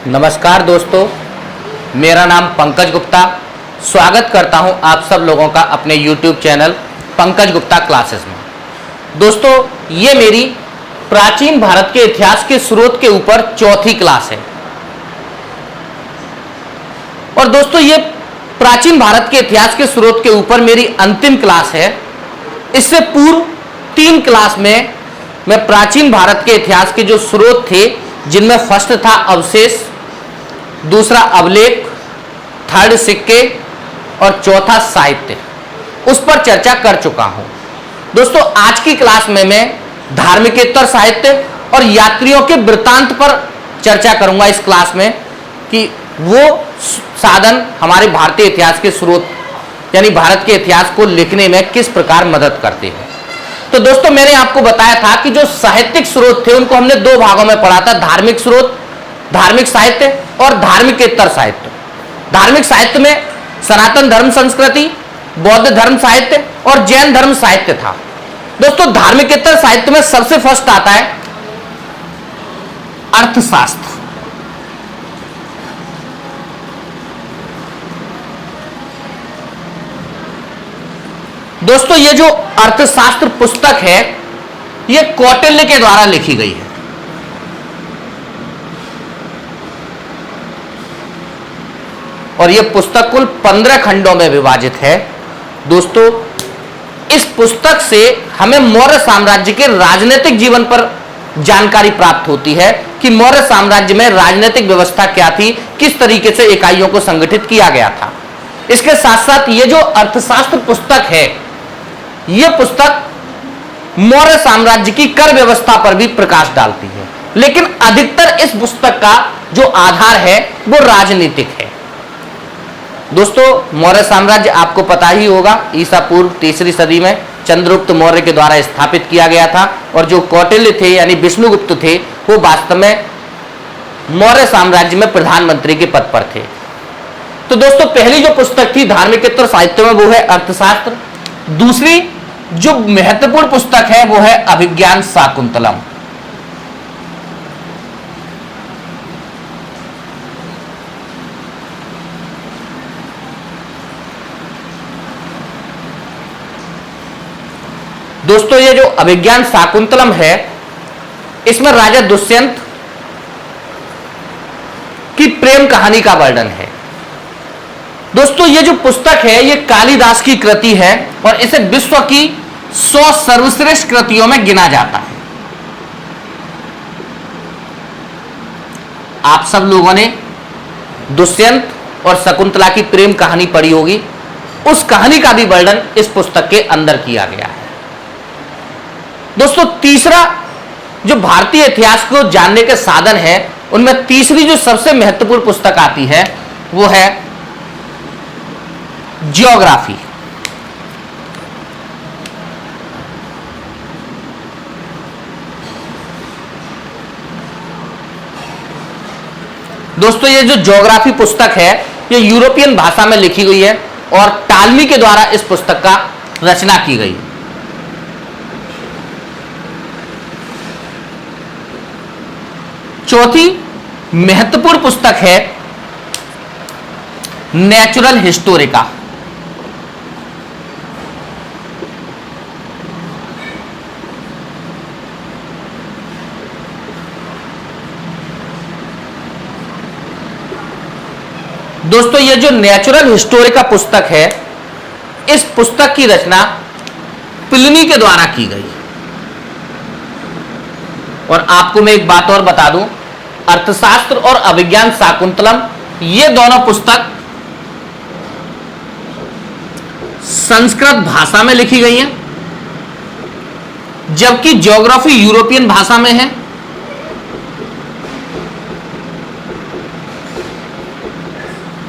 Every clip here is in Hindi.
नमस्कार दोस्तों, मेरा नाम पंकज गुप्ता। स्वागत करता हूं आप सब लोगों का अपने YouTube channel Pankaj Gupta classes में। दोस्तों, ये मेरी प्राचीन भारत के इतिहास के स्रोत के ऊपर चौथी क्लास है। और दोस्तों, ये प्राचीन भारत के इतिहास के स्रोत के ऊपर मेरी अंतिम क्लास है। इससे पूर्व 3 क्लास में मैं प्राचीन भारत के इतिहास के जो स्रोत थे, जिनमें फर्स्ट था अवशेष, दूसरा अभिलेख, थर्ड सिक्के और चौथा साहित्य, उस पर चर्चा कर चुका हूं। दोस्तों, आज की क्लास में मैं धार्मिकेतर साहित्य और यात्रियों के वृत्तांत पर चर्चा करूंगा इस क्लास में कि वो साधन हमारे भारतीय इतिहास के स्रोत यानी भारत के इतिहास को लिखने में किस प्रकार मदद करते हैं। तो दोस्तों, मैंने आपको बताया था कि जो साहित्यिक स्रोत थे उनको हमने 2 भागों में पढ़ा था, धार्मिक स्रोत, धार्मिक साहित्य और धार्मिकेतर साहित्य। धार्मिक साहित्य में सनातन धर्म संस्कृति, बौद्ध धर्म साहित्य और जैन धर्म साहित्य था। दोस्तों, धार्मिकेतर साहित्य में सबसे फर्स्ट आता है अर्थशास्त्र। दोस्तों, ये जो अर्थशास्त्र पुस्तक है, ये कौटिल्य के द्वारा लिखी गई है। और यह पुस्तक कुल 15 खंडों में विभाजित है। दोस्तों, इस पुस्तक से हमें मौर्य साम्राज्य के राजनीतिक जीवन पर जानकारी प्राप्त होती है कि मौर्य साम्राज्य में राजनीतिक व्यवस्था क्या थी, किस तरीके से इकाइयों को संगठित किया गया था। इसके साथ साथ ये जो अर्थशास्त्र पुस्तक है, यह पुस्तक मौर्य साम्राज्य की कर व्यवस्था पर भी प्रकाश डालती है, लेकिन अधिकतर इस पुस्तक का जो आधार है वो राजनीतिक है। दोस्तों, मौर्य साम्राज्य आपको पता ही होगा, ईसा पूर्व 3री सदी में चंद्रगुप्त मौर्य के द्वारा स्थापित किया गया था। और जो कौटिल्य थे यानी विष्णुगुप्त थे, वो वास्तव में मौर्य साम्राज्य में प्रधानमंत्री के पद पर थे। तो दोस्तों, पहली जो पुस्तक थी धार्मिकेतर साहित्य में, वो है अर्थशास्त्र। दूसरी जो महत्वपूर्ण पुस्तक है वो है अभिज्ञान शाकुंतलम। दोस्तों, ये जो अभिज्ञान शाकुंतलम है, इसमें राजा दुष्यंत की प्रेम कहानी का वर्णन है। दोस्तों, ये जो पुस्तक है ये कालिदास की कृति है और इसे विश्व की 100 सर्वश्रेष्ठ कृतियों में गिना जाता है। आप सब लोगों ने दुष्यंत और शकुंतला की प्रेम कहानी पढ़ी होगी, उस कहानी का भी वर्णन इस पुस्तक के अंदर किया गया है। दोस्तों, तीसरा जो भारतीय इतिहास को जानने के साधन है, उनमें तीसरी जो सबसे महत्वपूर्ण पुस्तक आती है वो है ज्योग्राफी। दोस्तों, ये जो ज्योग्राफी पुस्तक है ये यूरोपियन भाषा में लिखी गई है और टालमी के द्वारा इस पुस्तक का रचना की गई। चौथी महत्वपूर्ण पुस्तक है नेचुरल हिस्टोरिका। दोस्तों, ये जो नेचुरल हिस्टोरिका पुस्तक है, इस पुस्तक की रचना प्लिनी के द्वारा की गई। और आपको मैं एक बात और बता दूं, अर्थशास्त्र और अभिज्ञान शाकुंतलम ये दोनों पुस्तक संस्कृत भाषा में लिखी गई हैं, जबकि ज्योग्राफी यूरोपियन भाषा में है।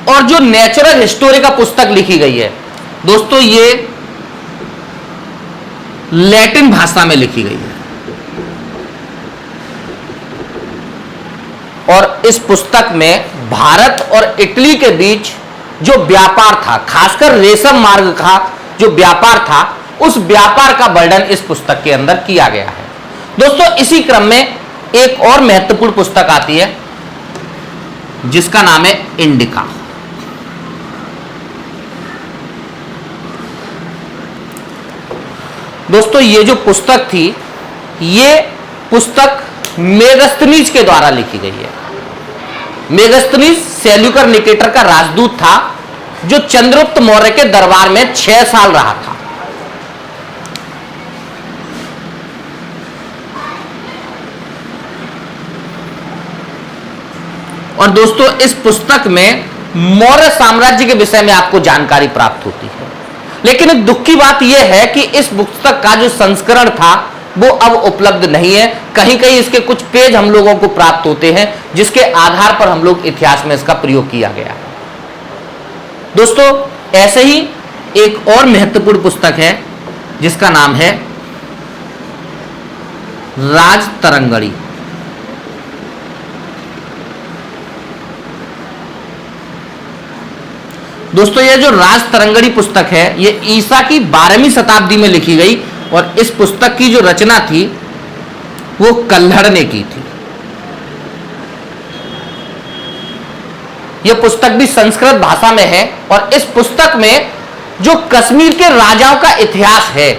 और जो नेचुरल हिस्टोरिका पुस्तक लिखी गई है दोस्तों, ये लैटिन भाषा में लिखी गई है। और इस पुस्तक में भारत और इटली के बीच जो व्यापार था, खासकर रेशम मार्ग का जो व्यापार था, उस व्यापार का वर्णन इस पुस्तक के अंदर किया गया है। दोस्तों, इसी क्रम में एक और महत्वपूर्ण पुस्तक आती है जिसका नाम है इंडिका। दोस्तों ये जो पुस्तक थी, ये पुस्तक मेगस्थनीज के द्वारा लिखी गई है। मेगस्थनीज सेल्यूकर निकेटर का राजदूत था, जो चंद्रगुप्त मौर्य के दरबार में 6 साल रहा था। और दोस्तों इस पुस्तक में मौर्य साम्राज्य के विषय में आपको जानकारी प्राप्त होती है। लेकिन एक दुख की बात यह है कि इस पुस्तक का जो संस्करण था वो अब उपलब्ध नहीं है। कहीं कहीं इसके कुछ पेज हम लोगों को प्राप्त होते हैं, जिसके आधार पर हम लोग इतिहास में इसका प्रयोग किया गया। दोस्तों ऐसे ही एक और महत्वपूर्ण पुस्तक है जिसका नाम है राजतरंगिणी। दोस्तों ये जो राजतरंगिणी पुस्तक है, ये ईसा की 12वीं शताब्दी में लिखी गई और इस पुस्तक की जो रचना थी वो कल्हड़ ने की थी। यह पुस्तक भी संस्कृत भाषा में है और इस पुस्तक में जो कश्मीर के राजाओं का इतिहास है,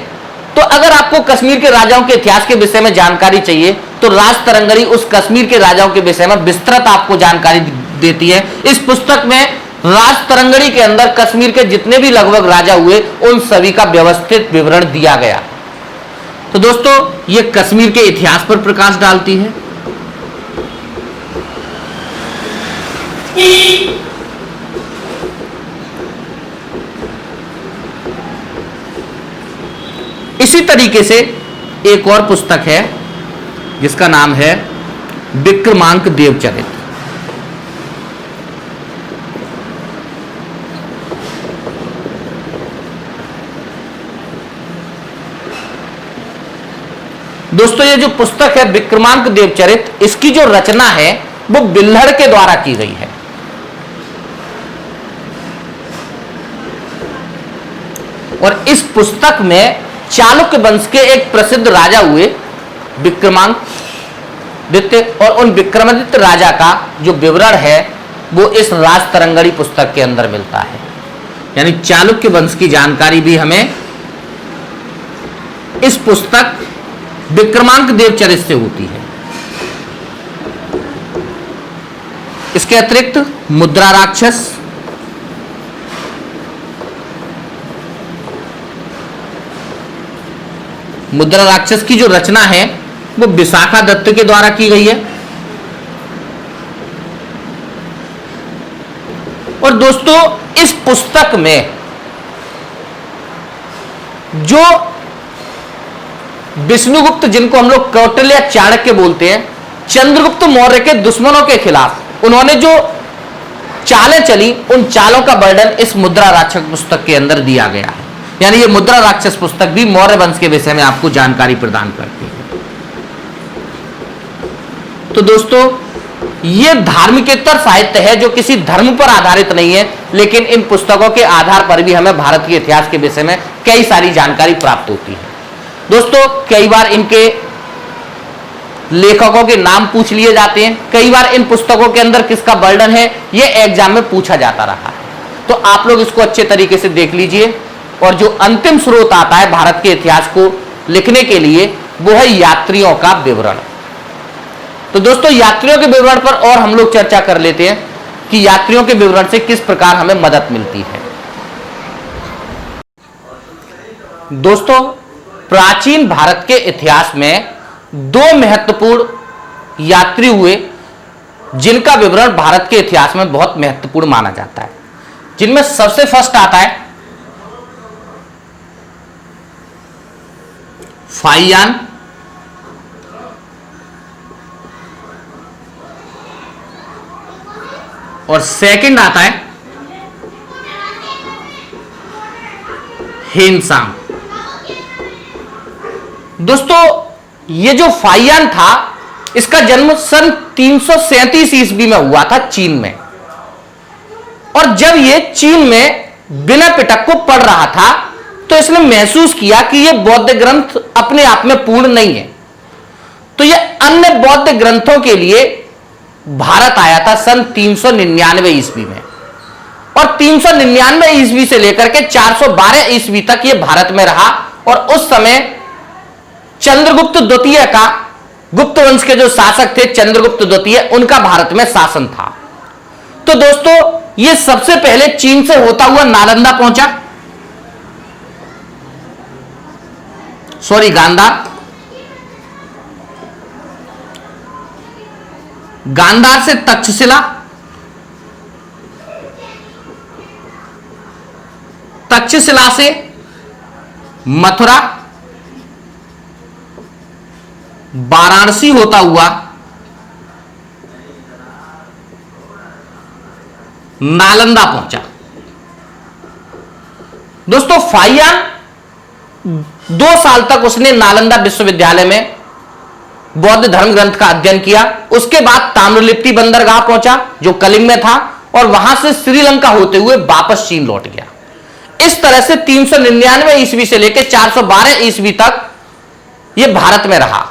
तो अगर आपको कश्मीर के राजाओं के इतिहास के विषय में जानकारी चाहिए तो राजतरंगिणी उस कश्मीर के राजाओं के विषय में विस्तृत आपको जानकारी देती है। इस पुस्तक में राजतरंगिणी के अंदर कश्मीर के जितने भी लगभग राजा हुए उन सभी का व्यवस्थित विवरण दिया गया। तो दोस्तों ये कश्मीर के इतिहास पर प्रकाश डालती है। इसी तरीके से एक और पुस्तक है जिसका नाम है विक्रमांक देवचरित। दोस्तों ये जो पुस्तक है विक्रमांक देवचरित, इसकी जो रचना है वो बिल्हड़ के द्वारा की गई है। और इस पुस्तक में चालुक्य वंश के एक प्रसिद्ध राजा हुए विक्रमादित्य, और उन विक्रमादित्य राजा का जो विवरण है वो इस राजतरंगिणी पुस्तक के अंदर मिलता है। यानी चालुक्य वंश की जानकारी भी हमें इस पुस्तक विक्रमांक देवचरित से होती है। इसके अतिरिक्त मुद्रा राक्षस, मुद्रा राक्षस की जो रचना है वो विशाखा दत्त के द्वारा की गई है। और दोस्तों इस पुस्तक में जो विष्णुगुप्त, जिनको हम लोग कौटिल्य चाणक्य बोलते हैं, चंद्रगुप्त मौर्य के दुश्मनों के खिलाफ उन्होंने जो चालें चली, उन चालों का वर्णन इस मुद्रा राक्षस पुस्तक के अंदर दिया गया है। यानी ये मुद्रा राक्षस पुस्तक भी मौर्य वंश के विषय में आपको जानकारी प्रदान करती है। तो दोस्तों ये धार्मिकेतर साहित्य है जो किसी धर्म पर आधारित नहीं है, लेकिन इन पुस्तकों के आधार पर भी हमें भारत के इतिहास के विषय में कई सारी जानकारी प्राप्त होती है। दोस्तों कई बार इनके लेखकों के नाम पूछ लिए जाते हैं, कई बार इन पुस्तकों के अंदर किसका वर्णन है ये एग्जाम में पूछा जाता रहा है। तो आप लोग इसको अच्छे तरीके से देख लीजिए। और जो अंतिम स्रोत आता है भारत के इतिहास को लिखने के लिए वो है यात्रियों का विवरण। तो दोस्तों यात्रियों के विवरण पर और हम लोग चर्चा कर लेते हैं कि यात्रियों के विवरण से किस प्रकार हमें मदद मिलती है। दोस्तों प्राचीन भारत के इतिहास में दो महत्वपूर्ण यात्री हुए जिनका विवरण भारत के इतिहास में बहुत महत्वपूर्ण माना जाता है, जिनमें सबसे फर्स्ट आता है फाहियान, और सेकंड आता है हेनसांग। दोस्तों ये जो फाहियान था इसका जन्म सन 337 ईस्वी में हुआ था चीन में। और जब ये चीन में बिना पिटक को पढ़ रहा था तो इसने महसूस किया कि ये बौद्ध ग्रंथ अपने आप में पूर्ण नहीं है, तो ये अन्य बौद्ध ग्रंथों के लिए भारत आया था सन 399 ईस्वी में, और 399 ईस्वी से लेकर के 412 ईस्वी तक यह भारत में रहा। और उस समय चंद्रगुप्त द्वितीय का, गुप्त वंश के जो शासक थे चंद्रगुप्त द्वितीय, उनका भारत में शासन था। तो दोस्तों यह सबसे पहले चीन से होता हुआ नालंदा पहुंचा, गांधार, गांधार से तक्षशिला, तक्षशिला से मथुरा, वाराणसी होता हुआ नालंदा पहुंचा। दोस्तों फाहियान 2 साल तक उसने नालंदा विश्वविद्यालय में बौद्ध धर्म ग्रंथ का अध्ययन किया। उसके बाद ताम्रलिप्ति बंदरगाह पहुंचा जो कलिंग में था, और वहां से श्रीलंका होते हुए वापस चीन लौट गया। इस तरह से 399 ईस्वी से लेकर 412 ईस्वी तक यह भारत में रहा।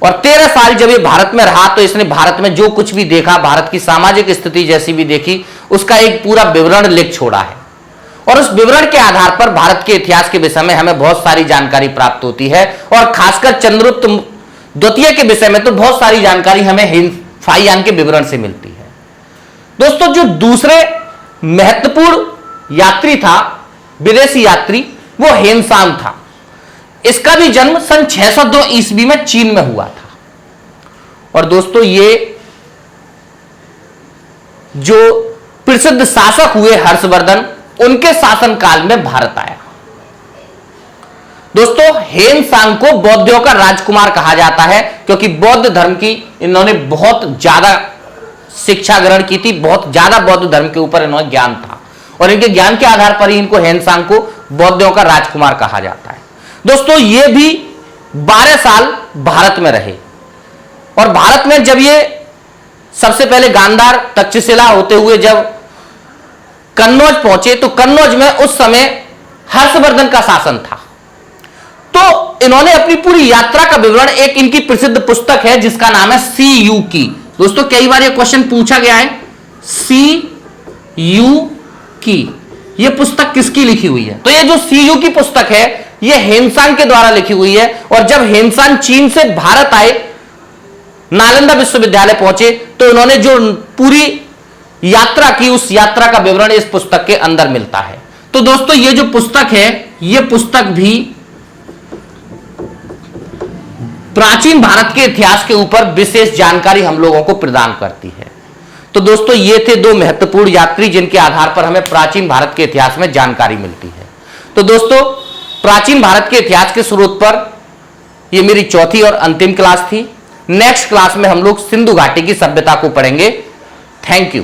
और 13 साल जब ये भारत में रहा तो इसने भारत में जो कुछ भी देखा, भारत की सामाजिक स्थिति जैसी भी देखी, उसका एक पूरा विवरण लिख छोड़ा है। और उस विवरण के आधार पर भारत के इतिहास के विषय में हमें बहुत सारी जानकारी प्राप्त होती है, और खासकर चंद्रगुप्त द्वितीय के विषय में तो बहुत सारी जानकारी हमें फाहियान के विवरण से मिलती है। दोस्तों जो दूसरे महत्वपूर्ण यात्री था, विदेशी यात्री, वो हेनसांग था। इसका भी जन्म सन 602 ईस्वी में चीन में हुआ था। और दोस्तों ये जो प्रसिद्ध शासक हुए हर्षवर्धन, उनके शासनकाल में भारत आया। दोस्तों हेनसांग को बौद्धों का राजकुमार कहा जाता है, क्योंकि बौद्ध धर्म की इन्होंने बहुत ज्यादा शिक्षा ग्रहण की थी, बहुत ज्यादा बौद्ध धर्म के ऊपर इन्होंने ज्ञान था, और इनके ज्ञान के आधार पर ही इनको हेनसांग को बौद्धों का राजकुमार कहा जाता है। दोस्तों ये भी 12 साल भारत में रहे, और भारत में जब ये सबसे पहले गांधार, तक्षशिला होते हुए जब कन्नौज पहुंचे, तो कन्नौज में उस समय हर्षवर्धन का शासन था। तो इन्होंने अपनी पूरी यात्रा का विवरण, एक इनकी प्रसिद्ध पुस्तक है जिसका नाम है CU की। दोस्तों कई बार ये क्वेश्चन पूछा गया है, CU की ये पुस्तक किसकी लिखी हुई है? तो ये जो CU की पुस्तक है ये हेनसांग के द्वारा लिखी हुई है। और जब हेनसांग चीन से भारत आए, नालंदा विश्वविद्यालय पहुंचे, तो इन्होंने जो पूरी यात्रा की, उस यात्रा का विवरण इस पुस्तक के अंदर मिलता है। तो दोस्तों ये जो पुस्तक है, ये पुस्तक भी प्राचीन भारत के इतिहास के ऊपर विशेष जानकारी हम लोगों को प्रदान करती है। तो दोस्तों ये थे 2 महत्वपूर्ण यात्री जिनके आधार पर हमें प्राचीन भारत के इतिहास में जानकारी मिलती है। तो दोस्तों प्राचीन भारत के इतिहास के स्रोत पर यह मेरी चौथी और अंतिम क्लास थी। नेक्स्ट क्लास में हम लोग सिंधु घाटी की सभ्यता को पढ़ेंगे। Thank you.